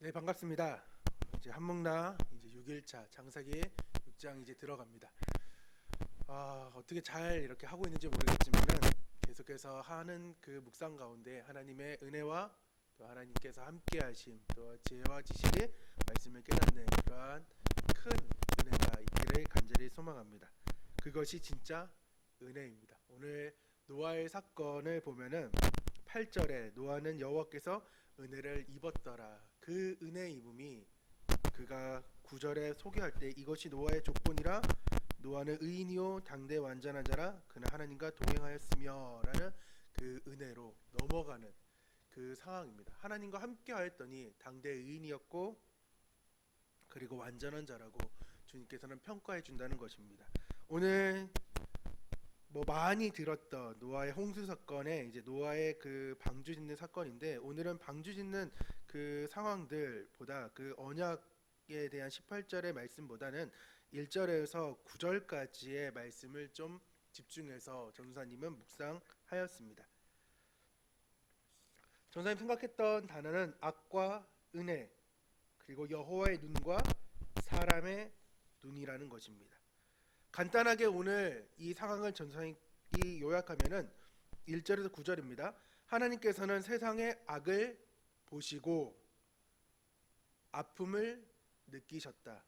네, 반갑습니다. 이제 한목나 이제 6일차 장사기 6장 이제 들어갑니다. 어떻게 잘 이렇게 하고 있는지 모르겠지만은 계속해서 하는 그 묵상 가운데 하나님의 은혜와 또 하나님께서 함께 하심, 또 지혜와 지식의 말씀을 깨닫는 그러한 큰 은혜가 있기를 간절히 소망합니다. 그것이 진짜 은혜입니다. 오늘 노아의 사건을 보면은 8절에 노아는 여호와께서 은혜를 입었더라. 그 은혜 입음이 그가 9절에 소개할 때 이것이 노아의 조건이라 노아는 의인이요 당대 완전한 자라 그는 하나님과 동행하였으며 라는 그 은혜로 넘어가는 그 상황입니다. 하나님과 함께 하였더니 당대 의인이었고 그리고 완전한 자라고 주님께서는 평가해 준다는 것입니다. 오늘 많이 들었던 노아의 홍수 사건에 이제 노아의 그 방주 짓는 사건인데, 오늘은 방주 짓는 그 상황들보다 그 언약에 대한 18절의 말씀보다는 1절에서 9절까지의 말씀을 좀 집중해서 전사님은 묵상하였습니다. 전사님 생각했던 단어는 악과 은혜, 그리고 여호와의 눈과 사람의 눈이라는 것입니다. 간단하게 오늘 이 상황을 전사님이 요약하면은 1절에서 9절입니다. 하나님께서는 세상의 악을 보시고 아픔을 느끼셨다.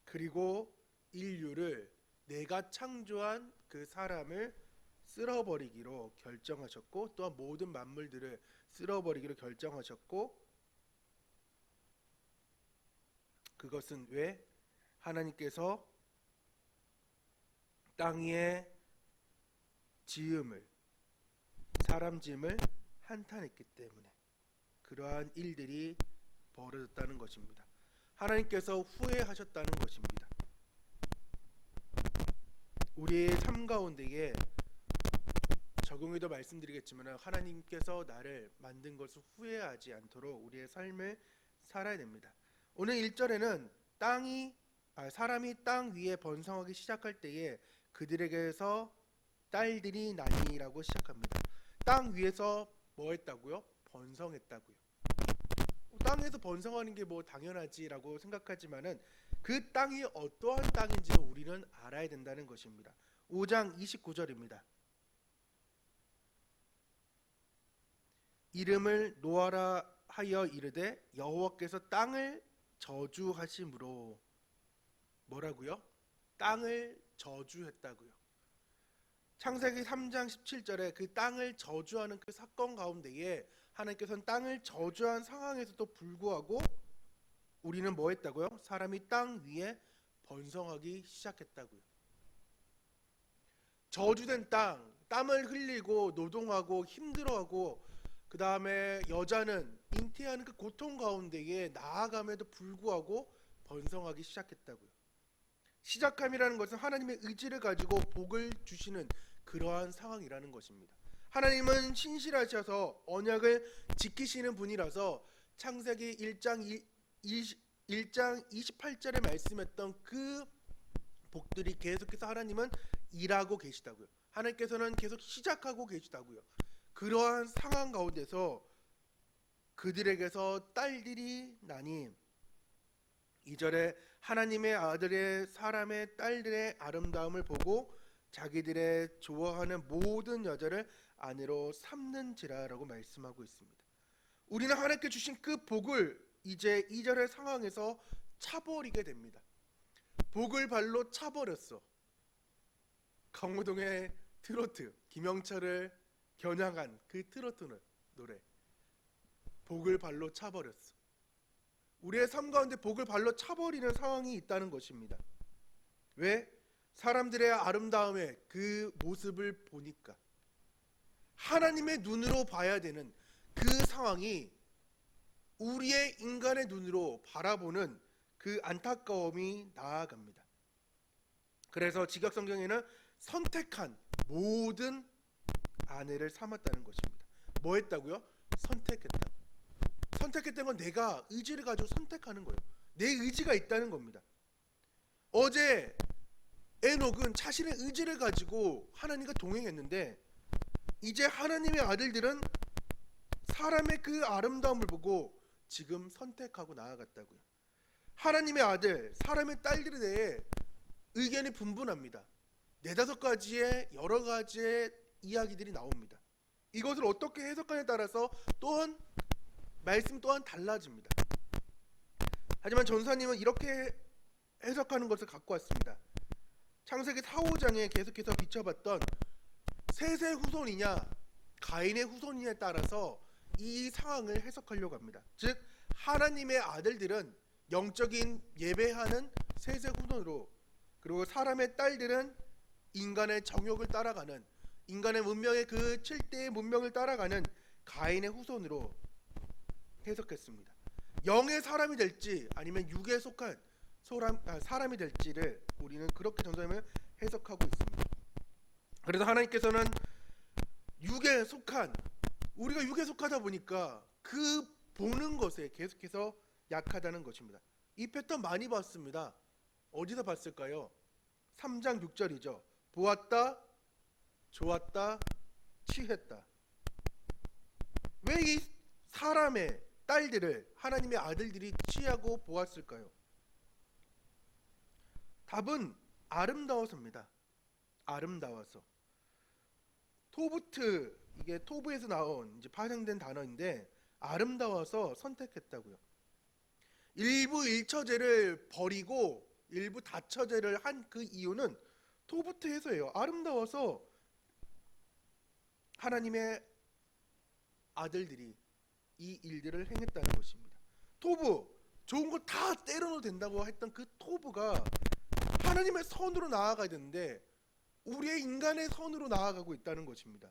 그리고 인류를 내가 창조한 그 사람을 쓸어버리기로 결정하셨고, 또한 모든 만물들을 쓸어버리기로 결정하셨고, 그것은 왜? 하나님께서 땅 위에 지음을, 사람 지음을 한탄했기 때문에 그러한 일들이 벌어졌다는 것입니다. 하나님께서 후회하셨다는 것입니다. 우리의 삶 가운데에 적용해도 말씀드리겠지만 하나님께서 나를 만든 것을 후회하지 않도록 우리의 삶을 살아야 됩니다. 오늘 1절에는 사람이 땅 위에 번성하기 시작할 때에 그들에게서 딸들이 나니라고 시작합니다. 땅 위에서 뭐 했다고요? 번성했다고요. 땅에서 번성하는 게 뭐 당연하지라고 생각하지만은 그 땅이 어떠한 땅인지는 우리는 알아야 된다는 것입니다. 5장 29절입니다. 이름을 노아라 하여 이르되 여호와께서 땅을 저주하심으로, 뭐라고요? 땅을 저주했다고요. 창세기 3장 17절에 그 땅을 저주하는 그 사건 가운데에 하나님께서는 땅을 저주한 상황에서도 불구하고 우리는 뭐 했다고요? 사람이 땅 위에 번성하기 시작했다고요. 저주된 땅, 땀을 흘리고 노동하고 힘들어하고 그 다음에 여자는 잉태하는 그 고통 가운데에 나아감에도 불구하고 번성하기 시작했다고요. 시작함이라는 것은 하나님의 의지를 가지고 복을 주시는 그러한 상황이라는 것입니다. 하나님은 신실하셔서 언약을 지키시는 분이라서 창세기 1장 28절에 말씀했던 그 복들이 계속해서 하나님은 일하고 계시다고요. 하나님께서는 계속 시작하고 계시다고요. 그러한 상황 가운데서 그들에게서 딸들이 나니, 2절에 하나님의 아들의 사람의 딸들의 아름다움을 보고 자기들의 좋아하는 모든 여자를 아내로 삼는지라라고 말씀하고 있습니다. 우리는 하나님께 주신 그 복을 이제 2절의 상황에서 차버리게 됩니다. 복을 발로 차버렸어. 강호동의 트로트, 김영철을 겨냥한 그 트로트 노래, 복을 발로 차버렸어. 우리의 삶 가운데 복을 발로 차버리는 상황이 있다는 것입니다. 왜? 사람들의 아름다움의 그 모습을 보니까 하나님의 눈으로 봐야 되는 그 상황이 우리의 인간의 눈으로 바라보는 그 안타까움이 나아갑니다. 그래서 직역성경에는 선택한 모든 아내를 삼았다는 것입니다. 뭐 했다고요? 선택했다고. 선택했다는 건 내가 의지를 가지고 선택하는 거예요. 내 의지가 있다는 겁니다. 어제 에녹은 자신의 의지를 가지고 하나님과 동행했는데, 이제 하나님의 아들들은 사람의 그 아름다움을 보고 지금 선택하고 나아갔다고요. 하나님의 아들, 사람의 딸들에 대해 의견이 분분합니다. 네다섯 가지의 여러 가지의 이야기들이 나옵니다. 이것을 어떻게 해석하냐에 따라서 또한 말씀 또한 달라집니다. 하지만 전사님은 이렇게 해석하는 것을 갖고 왔습니다. 창세기 4, 5장에 계속해서 비춰봤던 셋의 후손이냐 가인의 후손이냐에 따라서 이 상황을 해석하려고 합니다. 즉 하나님의 아들들은 영적인 예배하는 셋의 후손으로, 그리고 사람의 딸들은 인간의 정욕을 따라가는, 인간의 문명의 그 7대의 문명을 따라가는 가인의 후손으로 해석했습니다. 영의 사람이 될지 아니면 육에 속한 사람이 될지를 우리는 그렇게 전사님을 해석하고 있습니다. 그래서 하나님께서는 육에 속한, 우리가 육에 속하다 보니까 그 보는 것에 계속해서 약하다는 것입니다. 이 패턴 많이 봤습니다. 어디서 봤을까요? 3장 6절이죠. 보았다, 좋았다, 취했다. 왜 이 사람의 딸들을 하나님의 아들들이 취하고 보았을까요? 답은 아름다워서입니다. 아름다워서. 토브트, 이게 토브에서 나온 이제 파생된 단어인데 아름다워서 선택했다고요. 일부 일처제를 버리고 일부 다처제를 한 그 이유는 토브트에서예요. 아름다워서 하나님의 아들들이 이 일들을 행했다는 것입니다. 토브, 좋은 거 다 때려도 된다고 했던 그 토브가 하나님의 선으로 나아가야 되는데 우리의 인간의 선으로 나아가고 있다는 것입니다.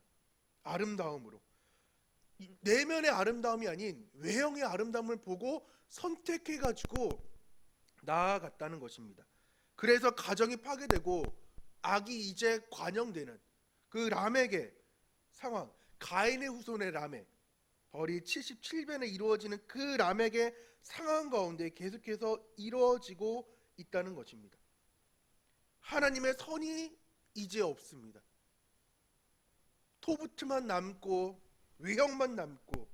아름다움으로. 내면의 아름다움이 아닌 외형의 아름다움을 보고 선택해가지고 나아갔다는 것입니다. 그래서 가정이 파괴되고 악이 이제 관영되는 그 라멕의 상황, 가인의 후손의 라멕, 벌이 77변에 이루어지는 그 라멕의 상황 가운데 계속해서 이루어지고 있다는 것입니다. 하나님의 선이 이제 없습니다. 토브트만 남고 외형만 남고,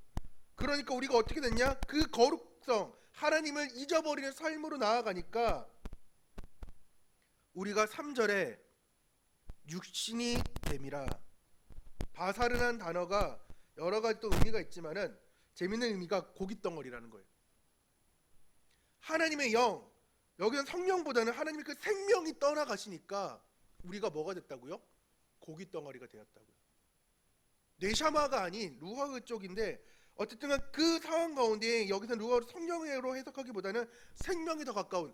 그러니까 우리가 어떻게 됐냐? 그 거룩성, 하나님을 잊어버리는 삶으로 나아가니까 우리가 3절에 육신이 됨이라, 바사르라는 단어가 여러 가지 또 의미가 있지만은 재밌는 의미가 고깃덩어리라는 거예요. 하나님의 영, 여기는 성령보다는 하나님의 그 생명이 떠나가시니까 우리가 뭐가 됐다고요? 고깃덩어리가 되었다고요. 네샤마가 아닌 루하 쪽인데 어쨌든 그 상황 가운데 여기서 루하를 성령으로 해석하기보다는 생명이 더 가까운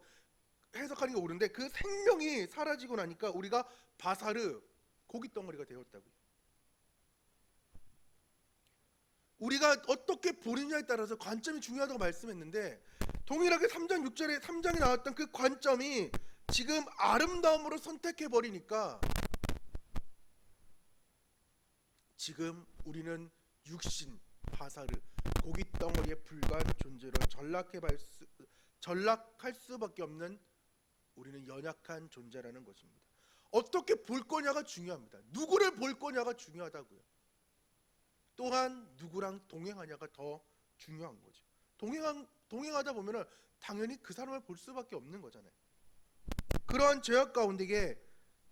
해석하는 게 옳은데, 그 생명이 사라지고 나니까 우리가 바사르, 고깃덩어리가 되었다고요. 우리가 어떻게 보느냐에 따라서 관점이 중요하다고 말씀했는데, 동일하게 3장 6절에 3장에 나왔던 그 관점이 지금 아름다움으로 선택해버리니까 지금 우리는 육신, 바사르, 고깃덩어리에 불과한 존재로 전락할 수밖에 없는, 우리는 연약한 존재라는 것입니다. 어떻게 볼 거냐가 중요합니다. 누구를 볼 거냐가 중요하다고요. 또한 누구랑 동행하냐가 더 중요한 거죠. 동행하다 보면은 당연히 그 사람을 볼 수밖에 없는 거잖아요. 그러한 죄악 가운데에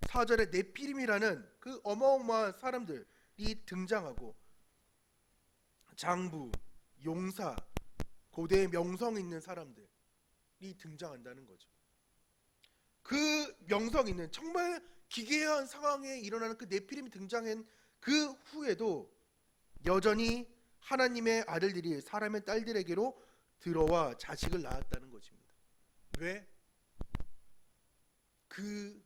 4절에 네피림이라는 그 어마어마한 사람들이 등장하고, 장부, 용사, 고대의 명성 있는 사람들이 등장한다는 거죠. 그 명성 있는 정말 기괴한 상황에 일어나는 그 네피림이 등장한 그 후에도 여전히 하나님의 아들들이 사람의 딸들에게로 들어와 자식을 낳았다는 것입니다. 왜? 그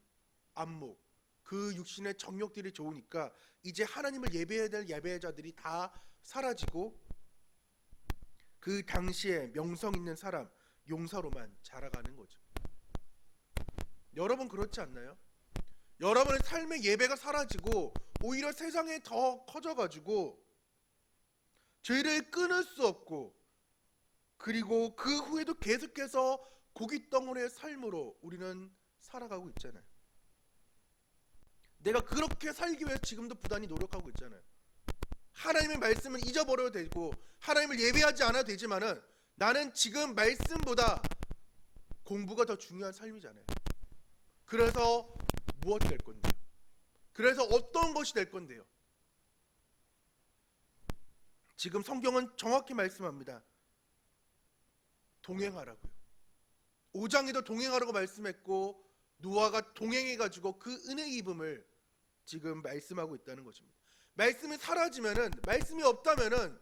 안목, 그 육신의 정욕들이 좋으니까 이제 하나님을 예배해야 될 예배자들이 다 사라지고 그 당시에 명성 있는 사람, 용사로만 자라가는 거죠. 여러분 그렇지 않나요? 여러분의 삶의 예배가 사라지고 오히려 세상에 더 커져가지고 죄를 끊을 수 없고, 그리고 그 후에도 계속해서 고깃덩어리의 삶으로 우리는 살아가고 있잖아요. 내가 그렇게 살기 위해서 지금도 부단히 노력하고 있잖아요. 하나님의 말씀을 잊어버려도 되고 하나님을 예배하지 않아도 되지만은 나는 지금 말씀보다 공부가 더 중요한 삶이잖아요. 그래서 무엇 될 건데요? 그래서 어떤 것이 될 건데요? 지금 성경은 정확히 말씀합니다. 동행하라고요. 5장에도 동행하라고 말씀했고 노아가 동행해가지고 그 은혜 입음을 지금 말씀하고 있다는 것입니다. 말씀이 사라지면은, 말씀이 없다면은,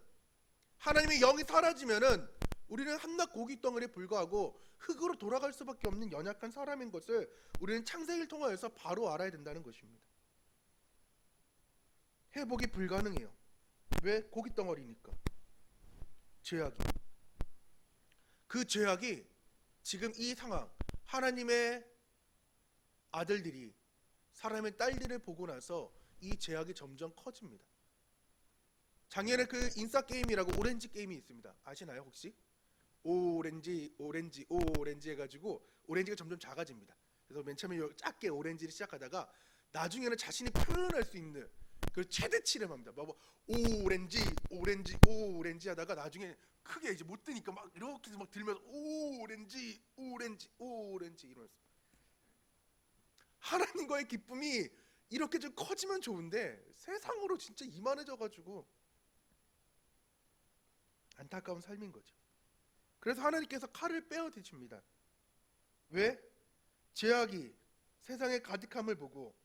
하나님의 영이 사라지면은 우리는 한낱 고깃덩어리에 불과하고 흙으로 돌아갈 수밖에 없는 연약한 사람인 것을 우리는 창세기를 통하여서 바로 알아야 된다는 것입니다. 회복이 불가능해요. 왜? 고깃덩어리니까. 죄악이. 그 죄악이 지금 이 상황, 하나님의 아들들이 사람의 딸들을 보고 나서 이 죄악이 점점 커집니다. 작년에 그 인싸 게임이라고 오렌지 게임이 있습니다. 아시나요 혹시? 오렌지 해가지고 오렌지가 점점 작아집니다. 그래서 맨 처음에 작게 오렌지를 시작하다가 나중에는 자신이 표현할 수 있는 그 최대치를 합니다. 뭐 오렌지 하다가 나중에 크게 이제 못 드니까 막 이렇게 막 들면서 오렌지 이러면서 하나님과의 기쁨이 이렇게 좀 커지면 좋은데 세상으로 진짜 이만해져가지고 안타까운 삶인 거죠. 그래서 하나님께서 칼을 빼어 드십니다. 왜? 죄악이 세상에 가득함을 보고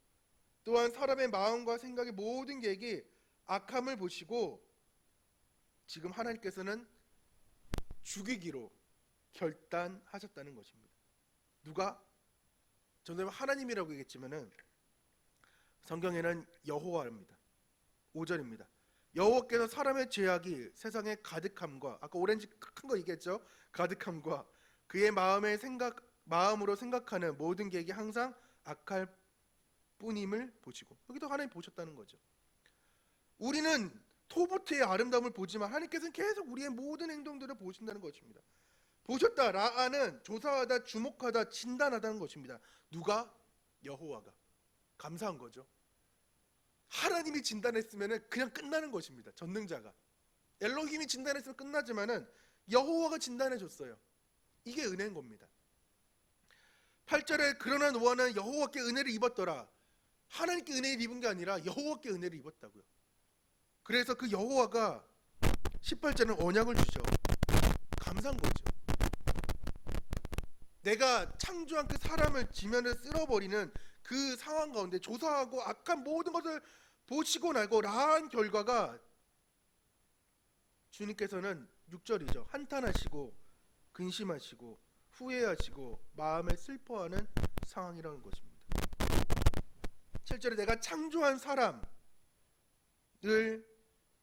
또한 사람의 마음과 생각의 모든 계획이 악함을 보시고 지금 하나님께서는 죽이기로 결단하셨다는 것입니다. 누가? 저는 하나님이라고 얘기했지만은 성경에는 여호와입니다. 5절입니다. 여호와께서 사람의 죄악이 세상의 가득함과, 아까 오렌지 큰 거 얘기했죠? 가득함과 그의 마음으로 생각하는 모든 계획이 항상 악할 뿐임을 보시고, 여기도 하나님 보셨다는 거죠. 우리는 토부트의 아름다움을 보지만 하나님께서는 계속 우리의 모든 행동들을 보신다는 것입니다. 보셨다, 라아는 조사하다, 주목하다, 진단하다는 것입니다. 누가? 여호와가. 감사한 거죠. 하나님이 진단했으면 그냥 끝나는 것입니다. 전능자가. 엘로힘이 진단했으면 끝나지만은 여호와가 진단해 줬어요. 이게 은혜인 겁니다. 8절에 그러나 노아는 여호와께 은혜를 입었더라. 하나님께 은혜를 입은 게 아니라 여호와께 은혜를 입었다고요. 그래서 그 여호와가 18절은 언약을 주셔. 감사한 거죠. 내가 창조한 그 사람을 지면을 쓸어버리는 그 상황 가운데 조사하고 악한 모든 것을 보시고 나고 라한 결과가 주님께서는 6절이죠. 한탄하시고 근심하시고 후회하시고 마음에 슬퍼하는 상황이라는 것입니다. 7절에 내가 창조한 사람을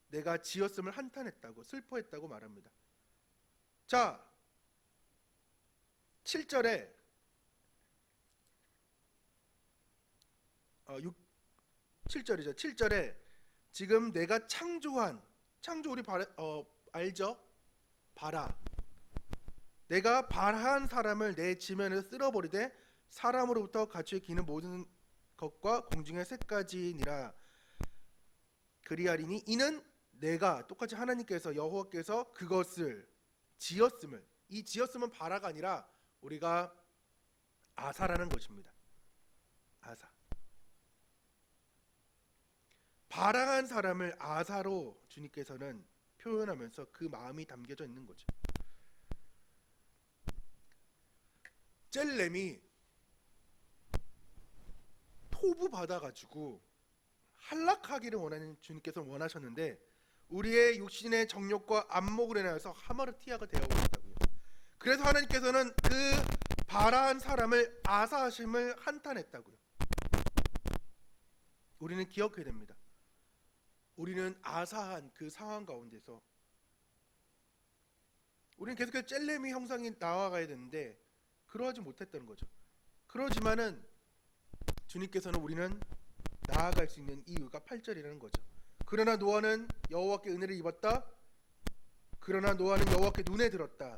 내가 지었음을 한탄했다고, 슬퍼했다고 말합니다. 자, 7절에 7절이죠. 7절에 지금 내가 창조 우리 알죠? 바라. 내가 발한 사람을 내 지면에서 쓸어버리되 사람으로부터 가축에 기는 모든 것과 공중의 새까지니라. 그리하리니 이는 내가, 똑같이 하나님께서 여호와께서 그것을 지었음을, 이 지었음은 바라가 아니라 우리가 아사라는 것입니다. 아사. 바라한 사람을 아사로 주님께서는 표현하면서 그 마음이 담겨져 있는 거죠. 젤렘이 토부 받아가지고 한락하기를 원하는 주님께서는 원하셨는데 우리의 육신의 정욕과 안목으로 인하여서 하마르티아가 되어버렸다고요. 그래서 하나님께서는 그 바라한 사람을 아사하심을 한탄했다고요. 우리는 기억해야 됩니다. 우리는 아사한 그 상황 가운데서 우리는 계속해서 젤렘이 형상이 나와가야 되는데 그러하지 못했다는 거죠. 그러지만은 주님께서는 우리는 나아갈 수 있는 이유가 8절이라는 거죠. 그러나 노아는 여호와께 은혜를 입었다. 그러나 노아는 여호와께 눈에 들었다.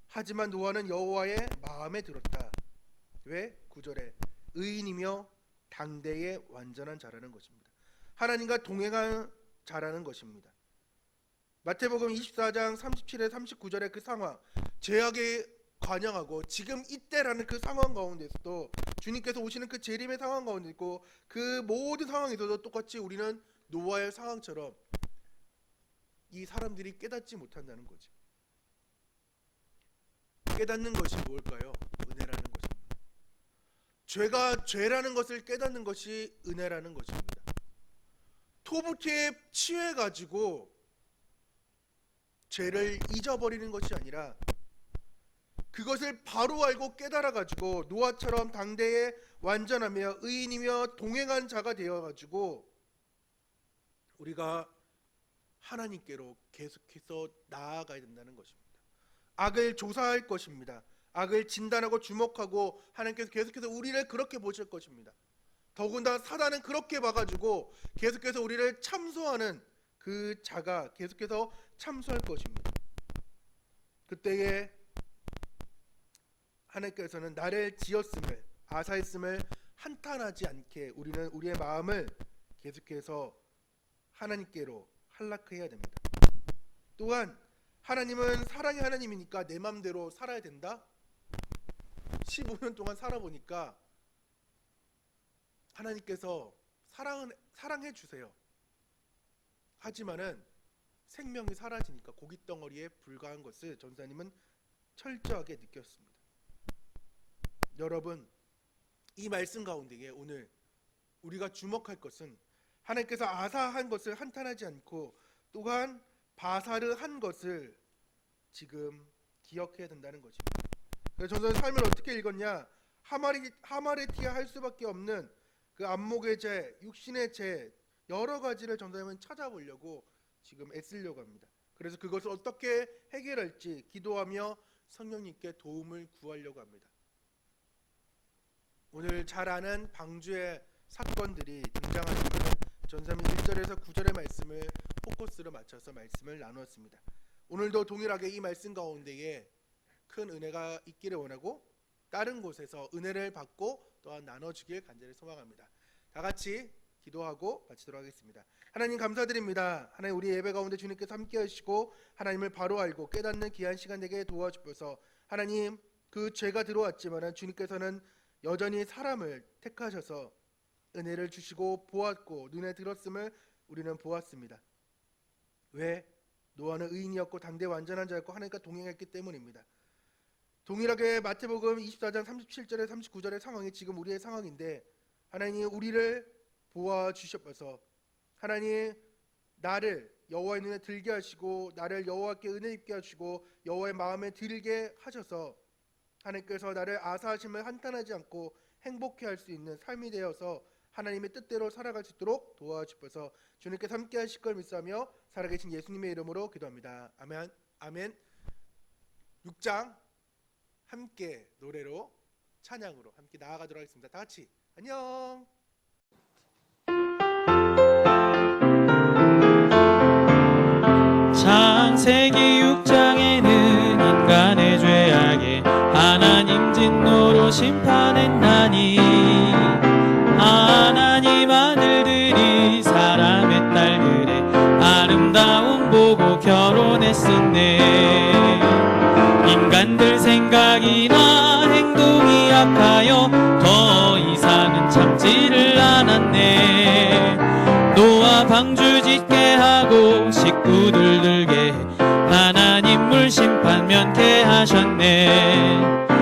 하지만 노아는 여호와의 마음에 들었다. 왜? 9절에 의인이며 당대의 완전한 자라는 것입니다. 하나님과 동행한 자라는 것입니다. 마태복음 24장 37에 39절의 그 상황, 죄악에 관영하고 지금 이때라는 그 상황 가운데서도 주님께서 오시는 그 재림의 상황 가운데 있고 그 모든 상황에서도 똑같이 우리는 노아의 상황처럼 이 사람들이 깨닫지 못한다는 거지. 깨닫는 것이 무엇일까요? 은혜라는 것입니다. 죄가 죄라는 것을 깨닫는 것이 은혜라는 것입니다. 토부티에 취해가지고 죄를 잊어버리는 것이 아니라 그것을 바로 알고 깨달아가지고 노아처럼 당대에 완전하며 의인이며 동행한 자가 되어가지고 우리가 하나님께로 계속해서 나아가야 된다는 것입니다. 악을 조사할 것입니다. 악을 진단하고 주목하고 하나님께서 계속해서 우리를 그렇게 보실 것입니다. 더군다나 사단은 그렇게 봐가지고 계속해서 우리를 참소하는 그 자가 계속해서 참소할 것입니다. 그때에 하나님께서는 나를 지었음을 아사했음을 한탄하지 않게 우리는 우리의 마음을 계속해서 하나님께로 한락해야 됩니다. 또한 하나님은 사랑의 하나님이니까 내 마음대로 살아야 된다? 15년 동안 살아보니까 하나님께서 사랑해 주세요. 하지만은 생명이 사라지니까 고깃덩어리에 불과한 것을 전사님은 철저하게 느꼈습니다. 여러분, 이 말씀 가운데에 오늘 우리가 주목할 것은 하나님께서 아사한 것을 한탄하지 않고 또한 바사르한 것을 지금 기억해야 된다는 것입니다. 그래서 전사님 삶을 어떻게 읽었냐? 하마레티아 할 수밖에 없는 그 안목의 죄, 육신의 죄 여러 가지를 전사님은 찾아보려고 지금 애쓰려고 합니다. 그래서 그것을 어떻게 해결할지 기도하며 성령님께 도움을 구하려고 합니다. 오늘 잘 아는 방주의 사건들이 등장하지만 전사님 1절에서 9절의 말씀을 포커스로 맞춰서 말씀을 나누었습니다. 오늘도 동일하게 이 말씀 가운데에 큰 은혜가 있기를 원하고 다른 곳에서 은혜를 받고 또한 나눠주길 간절히 소망합니다. 다 같이 기도하고 마치도록 하겠습니다. 하나님 감사드립니다. 하나님 우리 예배 가운데 주님께서 함께 하시고 하나님을 바로 알고 깨닫는 귀한 시간 되게 도와주셔서 하나님 그 죄가 들어왔지만 주님께서는 여전히 사람을 택하셔서 은혜를 주시고 보았고 눈에 들었음을 우리는 보았습니다. 왜? 노아는 의인이었고 당대 완전한 자였고 하나님과 동행했기 때문입니다. 동일하게 마태복음 24장 37절에 39절의 상황이 지금 우리의 상황인데 하나님 우리를 보아주셔서 하나님 나를 여호와의 눈에 들게 하시고 나를 여호와께 은혜 입게 하시고 여호와의 마음에 들게 하셔서 하나님께서 나를 아사하심을 한탄하지 않고 행복해 할 수 있는 삶이 되어서 하나님의 뜻대로 살아갈 수 있도록 도와주셔서 주님께서 함께 하실 걸 믿사며 살아계신 예수님의 이름으로 기도합니다. 아멘. 아멘. 6장 함께 노래로 찬양으로 함께 나아가도록 하겠습니다. 다 같이 안녕. 창세기 6장에는 인간의 죄악에 하나님 진노로 심판했나니 하나님 아들들이 사람의 딸들의 아름다움 보고 결혼했었네. 인간들 생각이나 행동이 악하여 더 이상은 참지를 않았네. 노아 방주 짓게 하고 식구들 들게 해 하나님 물심판 면케 하셨네.